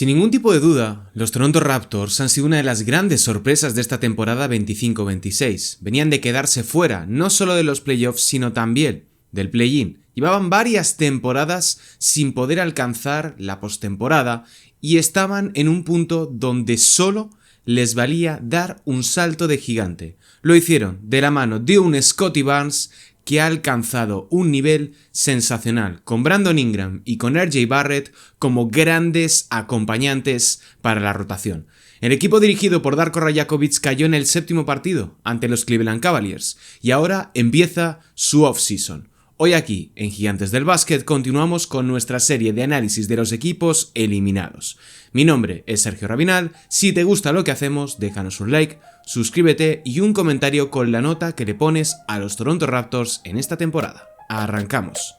Sin ningún tipo de duda, los Toronto Raptors han sido una de las grandes sorpresas de esta temporada 25-26. Venían de quedarse fuera, no solo de los playoffs, sino también del play-in. Llevaban varias temporadas sin poder alcanzar la postemporada y estaban en un punto donde solo les valía dar un salto de gigante. Lo hicieron de la mano de un Scottie Barnes que ha alcanzado un nivel sensacional, con Brandon Ingram y con RJ Barrett como grandes acompañantes para la rotación. El equipo dirigido por Darko Rajakovic cayó en el séptimo partido ante los Cleveland Cavaliers y ahora empieza su off-season. Hoy aquí, en Gigantes del Básquet, continuamos con nuestra serie de análisis de los equipos eliminados. Mi nombre es Sergio Rabinal. Si te gusta lo que hacemos, déjanos un like, suscríbete y un comentario con la nota que le pones a los Toronto Raptors en esta temporada. ¡Arrancamos!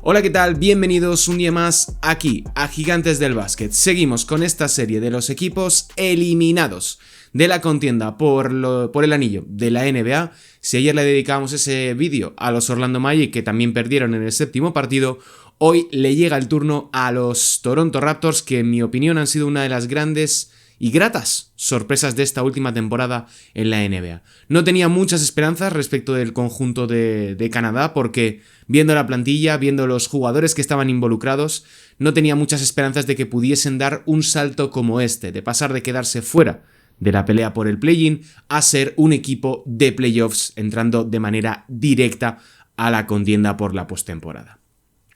Hola, ¿qué tal? Bienvenidos un día más aquí a Gigantes del Básquet. Seguimos con esta serie de los equipos eliminados de la contienda por el anillo de la NBA. Si ayer le dedicábamos ese vídeo a los Orlando Magic, que también perdieron en el séptimo partido, hoy le llega el turno a los Toronto Raptors, que en mi opinión han sido una de las grandes y gratas sorpresas de esta última temporada en la NBA. No tenía muchas esperanzas respecto del conjunto de Canadá porque viendo la plantilla, viendo los jugadores que estaban involucrados, no tenía muchas esperanzas de que pudiesen dar un salto como este, de pasar de quedarse fuera de la pelea por el play-in a ser un equipo de playoffs entrando de manera directa a la contienda por la postemporada.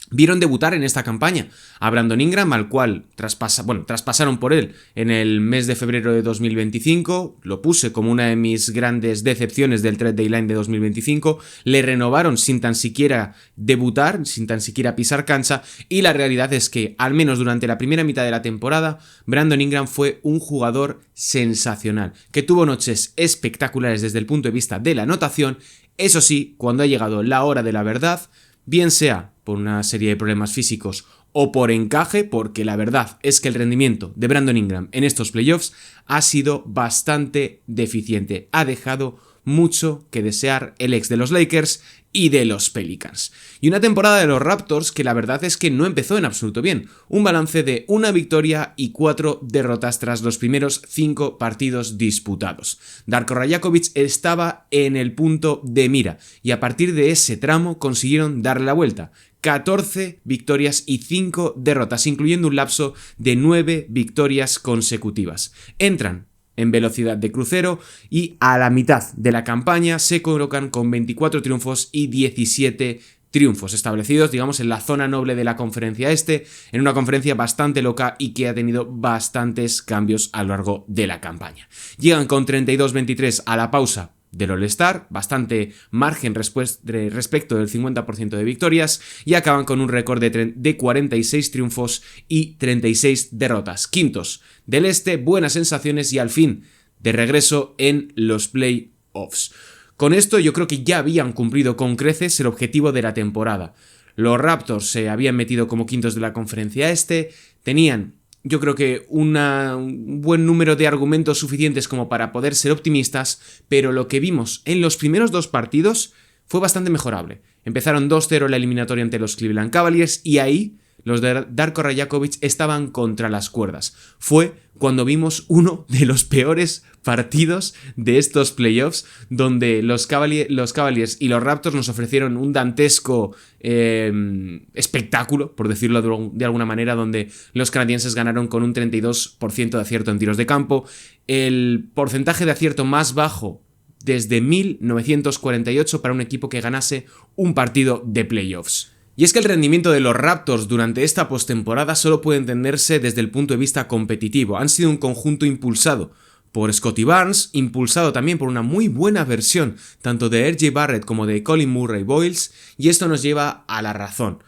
Vieron debutar en esta campaña a Brandon Ingram, al cual traspasaron por él en el mes de febrero de 2025, lo puse como una de mis grandes decepciones del trade deadline de 2025, le renovaron sin tan siquiera debutar, sin tan siquiera pisar cancha, y la realidad es que, al menos durante la primera mitad de la temporada, Brandon Ingram fue un jugador sensacional, que tuvo noches espectaculares desde el punto de vista de la anotación. Eso sí, cuando ha llegado la hora de la verdad, bien sea por una serie de problemas físicos o por encaje, porque la verdad es que el rendimiento de Brandon Ingram en estos playoffs ha sido bastante deficiente. Ha dejado mucho que desear el ex de los Lakers y de los Pelicans. Y una temporada de los Raptors que la verdad es que no empezó en absoluto bien. Un balance de 1 victoria y 4 derrotas tras los primeros 5 partidos disputados. Darko Rajakovic estaba en el punto de mira y a partir de ese tramo consiguieron darle la vuelta. 14 victorias y 5 derrotas, incluyendo un lapso de 9 victorias consecutivas. Entran en velocidad de crucero y a la mitad de la campaña se colocan con 24 triunfos y 17 triunfos establecidos, digamos, en la zona noble de la conferencia este, en una conferencia bastante loca y que ha tenido bastantes cambios a lo largo de la campaña. Llegan con 32-23 a la pausa del All-Star, bastante margen respecto del 50% de victorias, y acaban con un récord de 46 triunfos y 36 derrotas. Quintos del este, buenas sensaciones y al fin de regreso en los playoffs. Con esto yo creo que ya habían cumplido con creces el objetivo de la temporada. Los Raptors se habían metido como quintos de la conferencia este, tenían yo creo que un buen número de argumentos suficientes como para poder ser optimistas, pero lo que vimos en los primeros 2 partidos fue bastante mejorable. Empezaron 2-0 la eliminatoria ante los Cleveland Cavaliers y ahí los de Darko Rajakovic estaban contra las cuerdas. Fue cuando vimos uno de los peores partidos de estos playoffs, donde los Cavaliers y los Raptors nos ofrecieron un dantesco espectáculo, por decirlo de alguna manera, donde los canadienses ganaron con un 32% de acierto en tiros de campo, el porcentaje de acierto más bajo desde 1948 para un equipo que ganase un partido de playoffs. Y es que el rendimiento de los Raptors durante esta postemporada solo puede entenderse desde el punto de vista competitivo. Han sido un conjunto impulsado por Scottie Barnes, impulsado también por una muy buena versión tanto de RJ Barrett como de Colin Murray-Boyles, y esto nos lleva a la razón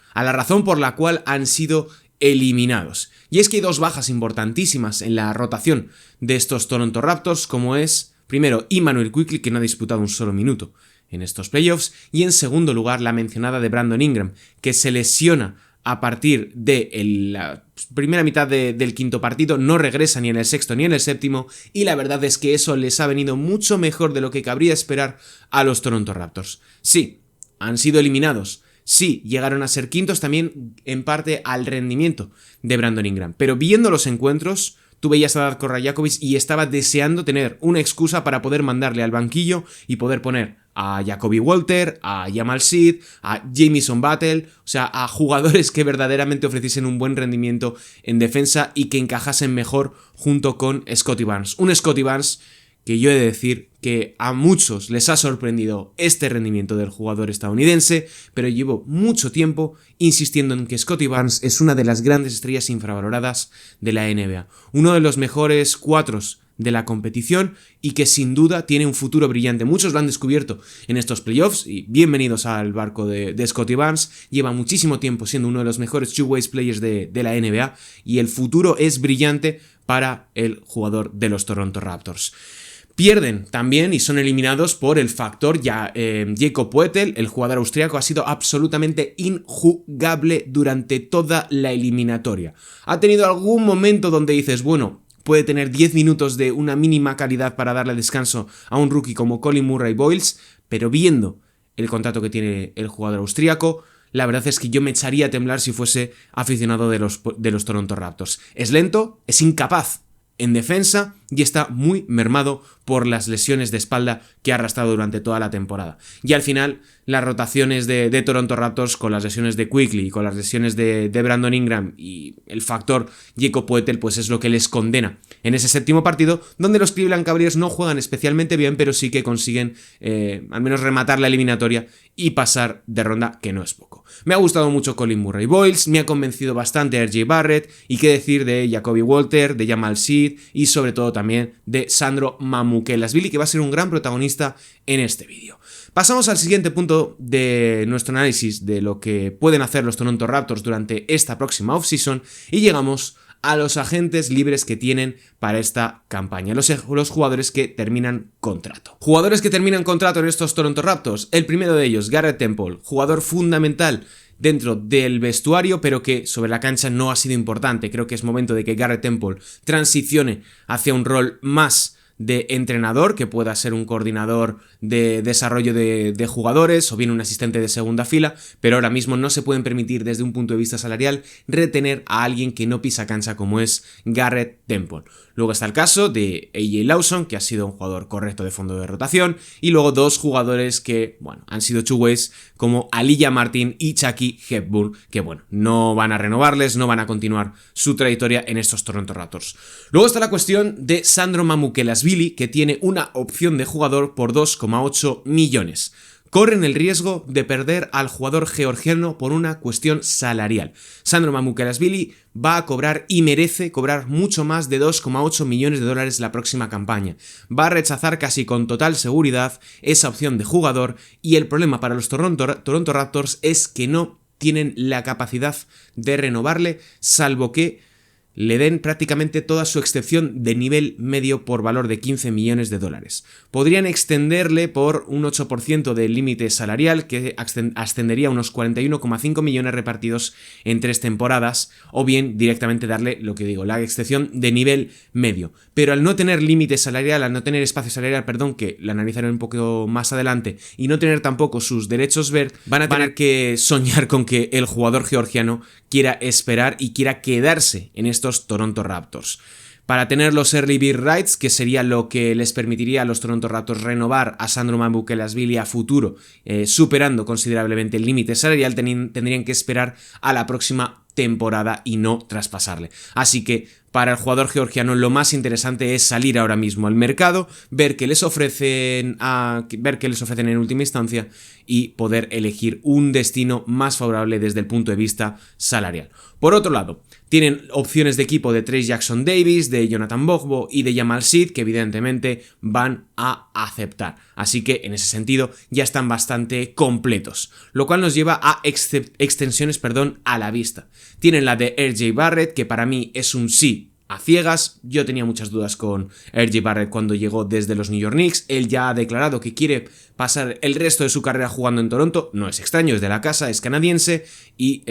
por la cual han sido eliminados. Y es que hay 2 bajas importantísimas en la rotación de estos Toronto Raptors, como es, primero, Immanuel Quickley, que no ha disputado un solo minuto en estos playoffs, y en segundo lugar la mencionada de Brandon Ingram, que se lesiona a partir de la primera mitad del quinto partido, no regresa ni en el sexto ni en el séptimo, y la verdad es que eso les ha venido mucho mejor de lo que cabría esperar a los Toronto Raptors. Sí, han sido eliminados, sí, llegaron a ser quintos también en parte al rendimiento de Brandon Ingram, pero viendo los encuentros, tú veías a Darko Rajakovic y estaba deseando tener una excusa para poder mandarle al banquillo y poder poner a Jacoby Walter, a Jamal Shead, a Jamison Battle, o sea, a jugadores que verdaderamente ofreciesen un buen rendimiento en defensa y que encajasen mejor junto con Scottie Barnes. Un Scottie Barnes que yo he de decir que a muchos les ha sorprendido este rendimiento del jugador estadounidense, pero llevo mucho tiempo insistiendo en que Scottie Barnes es una de las grandes estrellas infravaloradas de la NBA, uno de los mejores cuatros de la competición y que sin duda tiene un futuro brillante. Muchos lo han descubierto en estos playoffs y bienvenidos al barco de Scottie Barnes. Lleva muchísimo tiempo siendo uno de los mejores two-way players de la NBA y el futuro es brillante para el jugador de los Toronto Raptors. Pierden también y son eliminados por el factor Jakob Poeltl. El jugador austriaco ha sido absolutamente injugable durante toda la eliminatoria. Ha tenido algún momento donde dices, bueno, puede tener 10 minutos de una mínima calidad para darle descanso a un rookie como Colin Murray-Boyles, pero viendo el contrato que tiene el jugador austríaco, la verdad es que yo me echaría a temblar si fuese aficionado de los Toronto Raptors. Es lento, es incapaz en defensa y está muy mermado por las lesiones de espalda que ha arrastrado durante toda la temporada. Y al final, las rotaciones de Toronto Raptors con las lesiones de Quickley y con las lesiones de Brandon Ingram y el factor Jakob Poeltl, pues es lo que les condena en ese séptimo partido, donde los Cleveland Cavaliers no juegan especialmente bien, pero sí que consiguen al menos rematar la eliminatoria y pasar de ronda, que no es poco. Me ha gustado mucho Colin Murray-Boyles, me ha convencido bastante RJ Barrett, y qué decir de Jacoby Walter, de Jamal Shead y sobre todo también de Sandro Mamukelashvili, que va a ser un gran protagonista en este vídeo. Pasamos al siguiente punto de nuestro análisis de lo que pueden hacer los Toronto Raptors durante esta próxima offseason y llegamos a los agentes libres que tienen para esta campaña, los jugadores que terminan contrato. Jugadores que terminan contrato en estos Toronto Raptors, el primero de ellos, Garrett Temple, jugador fundamental dentro del vestuario, pero que sobre la cancha no ha sido importante. Creo que es momento de que Garrett Temple transicione hacia un rol más de entrenador, que pueda ser un coordinador de desarrollo de jugadores o bien un asistente de segunda fila, pero ahora mismo no se pueden permitir desde un punto de vista salarial retener a alguien que no pisa cancha como es Garrett Temple. Luego está el caso de AJ Lawson, que ha sido un jugador correcto de fondo de rotación, y luego dos jugadores que, bueno, han sido two-ways como Aliyah Martin y Chucky Hepburn, que bueno, no van a renovarles, no van a continuar su trayectoria en estos Toronto Raptors. Luego está la cuestión de Sandro Mamukelashvili, que tiene una opción de jugador por 2,8 millones. Corren el riesgo de perder al jugador georgiano por una cuestión salarial. Sandro Mamukelashvili va a cobrar y merece cobrar mucho más de 2,8 millones de dólares la próxima campaña. Va a rechazar casi con total seguridad esa opción de jugador y el problema para los Toronto Raptors es que no tienen la capacidad de renovarle, salvo que le den prácticamente toda su excepción de nivel medio por valor de 15 millones de dólares. Podrían extenderle por un 8% del límite salarial, que ascendería a unos 41,5 millones repartidos en 3 temporadas, o bien directamente darle, lo que digo, la excepción de nivel medio. Pero al no tener límite salarial, al no tener espacio salarial, que la analizaré un poco más adelante, y no tener tampoco sus derechos ver, van a tener que soñar con que el jugador georgiano quiera esperar y quiera quedarse en estos Toronto Raptors. Para tener los early bird rights, que sería lo que les permitiría a los Toronto Raptors renovar a Sandro Mamukelashvili a futuro, superando considerablemente el límite salarial, tendrían que esperar a la próxima temporada y no traspasarle. Así que para el jugador georgiano lo más interesante es salir ahora mismo al mercado, ver qué les ofrecen en última instancia y poder elegir un destino más favorable desde el punto de vista salarial. Por otro lado, tienen opciones de equipo de Trayce Jackson-Davis, de Jonathan Bogbo y de Jamal Shead que evidentemente van a aceptar. Así que en ese sentido ya están bastante completos, lo cual nos lleva a extensiones a la vista. Tienen la de RJ Barrett, que para mí es un sí a ciegas. Yo tenía muchas dudas con R.J. Barrett cuando llegó desde los New York Knicks. Él ya ha declarado que quiere pasar el resto de su carrera jugando en Toronto. No es extraño, es de la casa, es canadiense y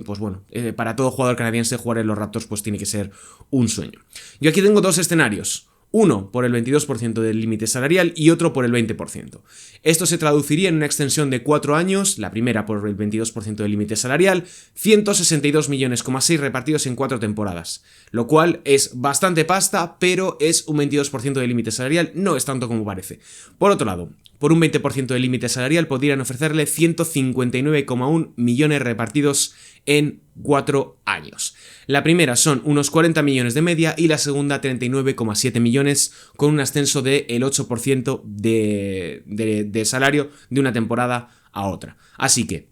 pues bueno, para todo jugador canadiense jugar en los Raptors pues tiene que ser un sueño. Yo aquí tengo dos escenarios. Uno por el 22% del límite salarial y otro por el 20%. Esto se traduciría en una extensión de 4 años, la primera por el 22% del límite salarial, 162,6 millones repartidos en 4 temporadas, lo cual es bastante pasta, pero es un 22% del límite salarial, no es tanto como parece. Por otro lado, por un 20% del límite salarial podrían ofrecerle 159,1 millones repartidos en 4 años. La primera son unos 40 millones de media y la segunda 39,7 millones con un ascenso del 8% de salario de una temporada a otra. Así que,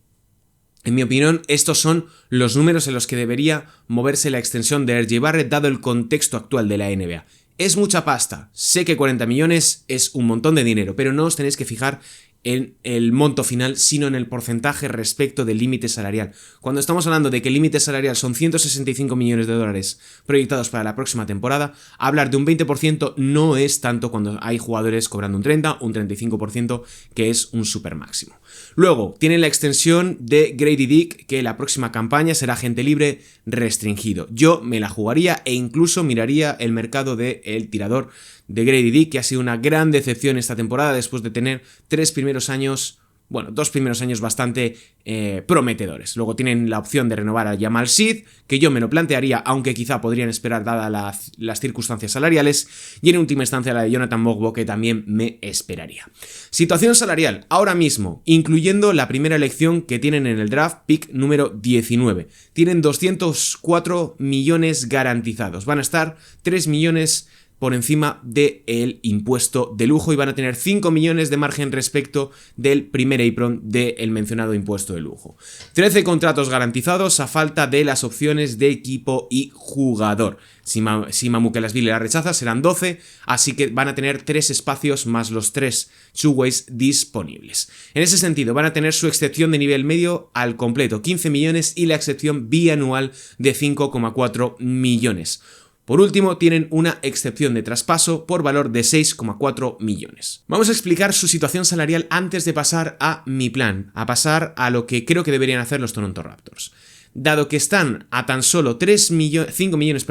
en mi opinión, estos son los números en los que debería moverse la extensión de R.J. Barrett dado el contexto actual de la NBA. Es mucha pasta, sé que 40 millones es un montón de dinero, pero no os tenéis que fijar en el monto final, sino en el porcentaje respecto del límite salarial. Cuando estamos hablando de que el límite salarial son 165 millones de dólares proyectados para la próxima temporada, hablar de un 20% no es tanto cuando hay jugadores cobrando un 30, un 35%, que es un super máximo. Luego, tienen la extensión de Grady Dick, que la próxima campaña será agente libre restringido. Yo me la jugaría e incluso miraría el mercado del tirador de Grady Dick, que ha sido una gran decepción esta temporada después de tener 2 primeros años bastante prometedores. Luego tienen la opción de renovar a Jamal Shead, que yo me lo plantearía, aunque quizá podrían esperar dadas las circunstancias salariales, y en última instancia la de Jonathan Mogbo, que también me esperaría. Situación salarial, ahora mismo, incluyendo la primera elección que tienen en el draft, pick número 19. Tienen 204 millones garantizados, van a estar 3 millones por encima del impuesto de lujo y van a tener 5 millones de margen respecto del primer apron del mencionado impuesto de lujo. 13 contratos garantizados a falta de las opciones de equipo y jugador. Si Mamukelashvili la rechaza serán 12, así que van a tener 3 espacios más los 3 two-ways disponibles. En ese sentido van a tener su excepción de nivel medio al completo, 15 millones y la excepción bianual de 5,4 millones. Por último, tienen una excepción de traspaso por valor de 6,4 millones. Vamos a explicar su situación salarial antes de pasar a mi plan, a pasar a lo que creo que deberían hacer los Toronto Raptors. Dado que están a tan solo 5 millones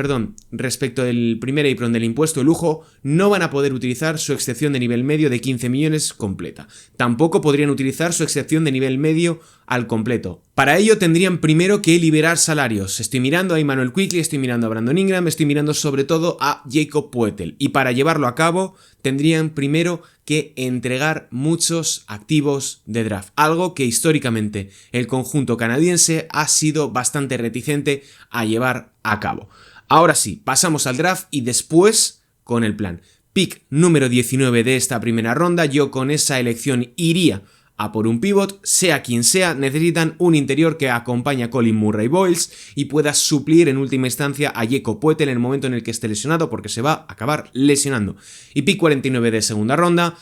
respecto del primer apron del impuesto de lujo, no van a poder utilizar su excepción de nivel medio de 15 millones completa. Tampoco podrían utilizar su excepción de nivel medio al completo. Para ello tendrían primero que liberar salarios. Estoy mirando a Immanuel Quickley, estoy mirando a Brandon Ingram, estoy mirando sobre todo a Jacob Poeltl. Y para llevarlo a cabo tendrían primero que entregar muchos activos de draft. Algo que históricamente el conjunto canadiense ha sido bastante reticente a llevar a cabo. Ahora sí, pasamos al draft y después con el plan. Pick número 19 de esta primera ronda, yo con esa elección iría a por un pivot, sea quien sea, necesitan un interior que acompañe a Colin Murray-Boyles y pueda suplir en última instancia a Jacob Poeltl en el momento en el que esté lesionado, porque se va a acabar lesionando. Y pick 49 de segunda ronda,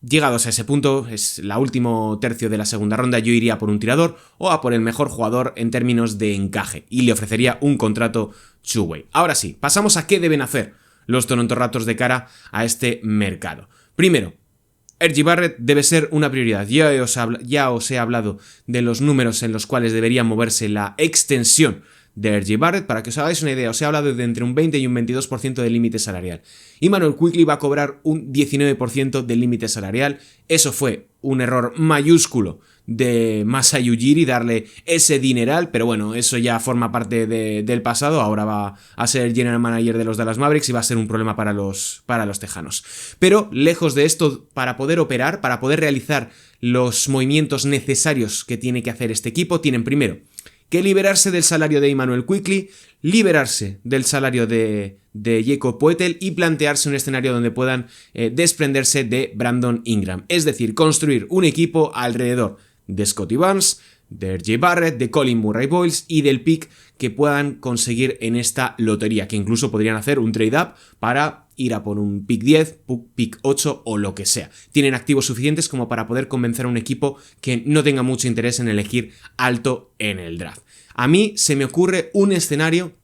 llegados a ese punto, es la último tercio de la segunda ronda, yo iría por un tirador o a por el mejor jugador en términos de encaje y le ofrecería un contrato two-way. Ahora sí, pasamos a qué deben hacer los Toronto Raptors de cara a este mercado. Primero, R.J. Barrett debe ser una prioridad. Ya os he hablado de los números en los cuales debería moverse la extensión de R.J. Barrett. Para que os hagáis una idea, os he hablado de entre un 20 y un 22% del límite salarial. Immanuel Quickley va a cobrar un 19% del límite salarial. Eso fue un error mayúsculo de Masai Ujiri darle ese dineral, pero bueno, eso ya forma parte del pasado. Ahora va a ser general manager de los Dallas Mavericks y va a ser un problema para los tejanos. Pero lejos de esto, para poder operar, para poder realizar los movimientos necesarios que tiene que hacer este equipo, tienen primero que liberarse del salario de Immanuel Quickley, liberarse del salario de Jacob Poeltl y plantearse un escenario donde puedan desprenderse de Brandon Ingram. Es decir, construir un equipo alrededor de Scottie Barnes, de R.J. Barrett, de Colin Murray-Boyles y del pick que puedan conseguir en esta lotería, que incluso podrían hacer un trade-up para ir a por un pick 10, pick 8 o lo que sea. Tienen activos suficientes como para poder convencer a un equipo que no tenga mucho interés en elegir alto en el draft. A mí se me ocurre un escenario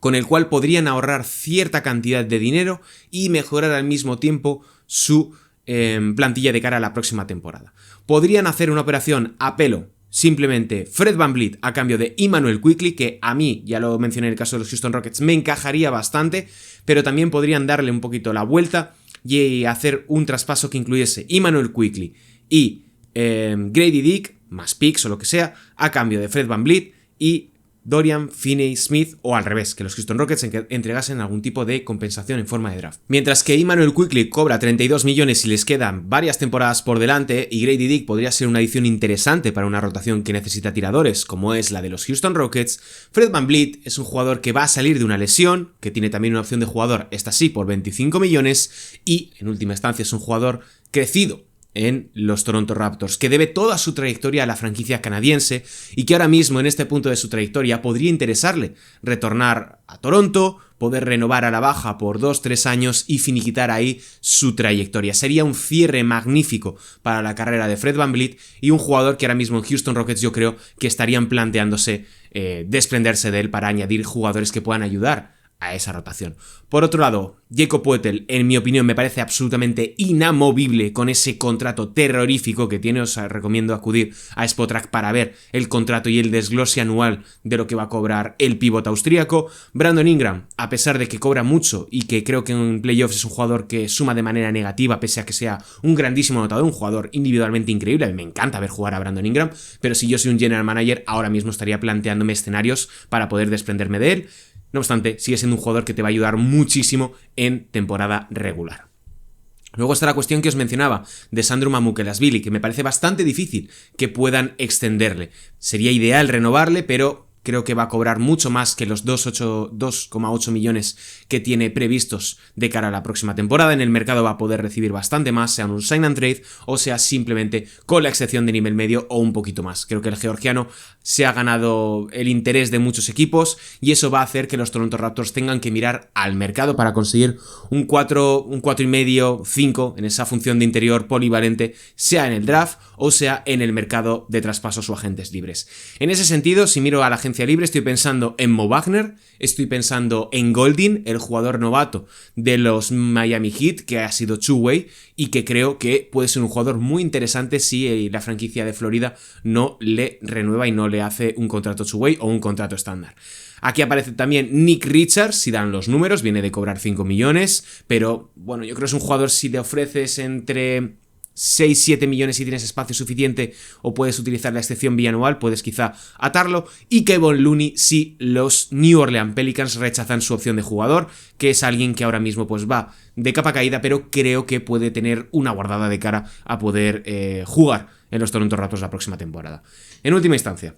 con el cual podrían ahorrar cierta cantidad de dinero y mejorar al mismo tiempo su plantilla de cara a la próxima temporada. Podrían hacer una operación a pelo, simplemente Fred VanVleet a cambio de Immanuel Quickley, que a mí, ya lo mencioné en el caso de los Houston Rockets, me encajaría bastante, pero también podrían darle un poquito la vuelta y hacer un traspaso que incluyese Immanuel Quickley y Grady Dick, más picks o lo que sea, a cambio de Fred VanVleet y Dorian Finney-Smith, o al revés, que los Houston Rockets entregasen algún tipo de compensación en forma de draft. Mientras que Immanuel Quickley cobra 32 millones y les quedan varias temporadas por delante, y Grady Dick podría ser una adición interesante para una rotación que necesita tiradores, como es la de los Houston Rockets, Fred VanVleet es un jugador que va a salir de una lesión, que tiene también una opción de jugador, esta sí, por 25 millones, y en última instancia es un jugador crecido en los Toronto Raptors, que debe toda su trayectoria a la franquicia canadiense y que ahora mismo en este punto de su trayectoria podría interesarle retornar a Toronto, poder renovar a la baja por 2-3 años y finiquitar ahí su trayectoria. Sería un cierre magnífico para la carrera de Fred VanVleet y un jugador que ahora mismo en Houston Rockets yo creo que estarían planteándose desprenderse de él para añadir jugadores que puedan ayudar a esa rotación. Por otro lado, Jakob Poeltl, en mi opinión, me parece absolutamente inamovible con ese contrato terrorífico que tiene. Os recomiendo acudir a Spotrac para ver el contrato y el desglose anual de lo que va a cobrar el pívot austríaco. Brandon Ingram, a pesar de que cobra mucho y que creo que en playoffs es un jugador que suma de manera negativa, pese a que sea un grandísimo anotador, un jugador individualmente increíble. A mí me encanta ver jugar a Brandon Ingram, pero si yo soy un general manager, ahora mismo estaría planteándome escenarios para poder desprenderme de él. No obstante, sigue siendo un jugador que te va a ayudar muchísimo en temporada regular. Luego está la cuestión que os mencionaba de Sandro Mamukelashvili, que me parece bastante difícil que puedan extenderle. Sería ideal renovarle, pero creo que va a cobrar mucho más que los 2,8 millones que tiene previstos de cara a la próxima temporada. En el mercado va a poder recibir bastante más, sea un sign and trade o sea simplemente con la excepción de nivel medio o un poquito más. Creo que el georgiano se ha ganado el interés de muchos equipos y eso va a hacer que los Toronto Raptors tengan que mirar al mercado para conseguir un 4,5, 5 en esa función de interior polivalente, sea en el draft o sea en el mercado de traspasos o agentes libres. En ese sentido, si miro a la agencia libre, estoy pensando en Mo Wagner, estoy pensando en Goldin, el jugador novato de los Miami Heat, que ha sido two-way y que creo que puede ser un jugador muy interesante si la franquicia de Florida no le renueva y no le hace un contrato two-way o un contrato estándar. Aquí aparece también Nick Richards, si dan los números, viene de cobrar 5 millones, pero bueno, yo creo que es un jugador si le ofreces entre 6-7 millones y tienes espacio suficiente o puedes utilizar la excepción bianual, puedes quizá atarlo. Y Kevon Looney si los New Orleans Pelicans rechazan su opción de jugador, que es alguien que ahora mismo pues va de capa caída, pero creo que puede tener una guardada de cara a poder jugar en los Toronto Raptors la próxima temporada. En última instancia,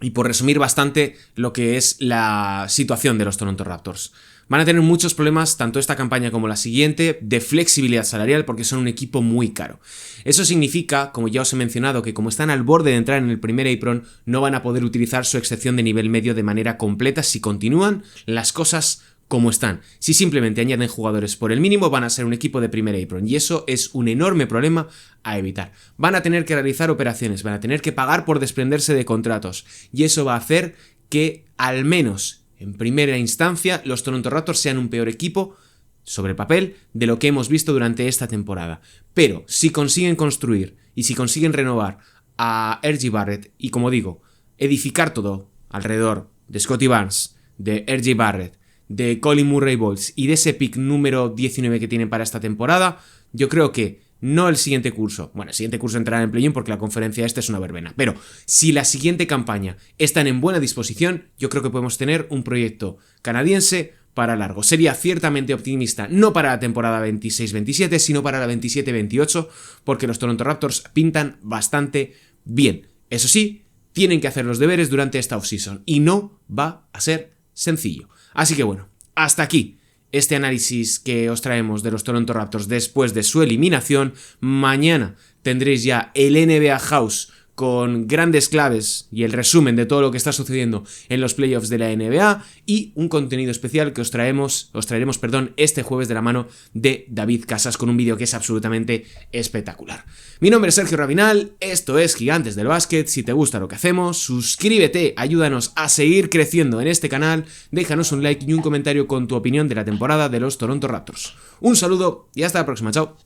y por resumir bastante lo que es la situación de los Toronto Raptors, van a tener muchos problemas, tanto esta campaña como la siguiente, de flexibilidad salarial porque son un equipo muy caro. Eso significa, como ya os he mencionado, que como están al borde de entrar en el primer apron, no van a poder utilizar su excepción de nivel medio de manera completa si continúan las cosas como están. Si simplemente añaden jugadores por el mínimo, van a ser un equipo de primer apron y eso es un enorme problema a evitar. Van a tener que realizar operaciones, van a tener que pagar por desprenderse de contratos y eso va a hacer que al menos en primera instancia los Toronto Raptors sean un peor equipo sobre papel de lo que hemos visto durante esta temporada. Pero si consiguen construir y si consiguen renovar a R.J. Barrett y, como digo, edificar todo alrededor de Scottie Barnes, de R.J. Barrett, de Colin Murray-Boyles y de ese pick número 19 que tienen para esta temporada, yo creo que no el siguiente curso. Bueno, el siguiente curso entrará en play-in porque la conferencia esta es una verbena. Pero si la siguiente campaña están en buena disposición, yo creo que podemos tener un proyecto canadiense para largo. Sería ciertamente optimista, no para la temporada 26-27, sino para la 27-28, porque los Toronto Raptors pintan bastante bien. Eso sí, tienen que hacer los deberes durante esta offseason y no va a ser sencillo. Así que bueno, hasta aquí este análisis que os traemos de los Toronto Raptors después de su eliminación. Mañana tendréis ya el NBA House con grandes claves y el resumen de todo lo que está sucediendo en los playoffs de la NBA y un contenido especial que os traeremos, este jueves de la mano de David Casas con un vídeo que es absolutamente espectacular. Mi nombre es Sergio Rabinal, esto es Gigantes del Básquet. Si te gusta lo que hacemos, suscríbete, ayúdanos a seguir creciendo en este canal, déjanos un like y un comentario con tu opinión de la temporada de los Toronto Raptors. Un saludo y hasta la próxima, chao.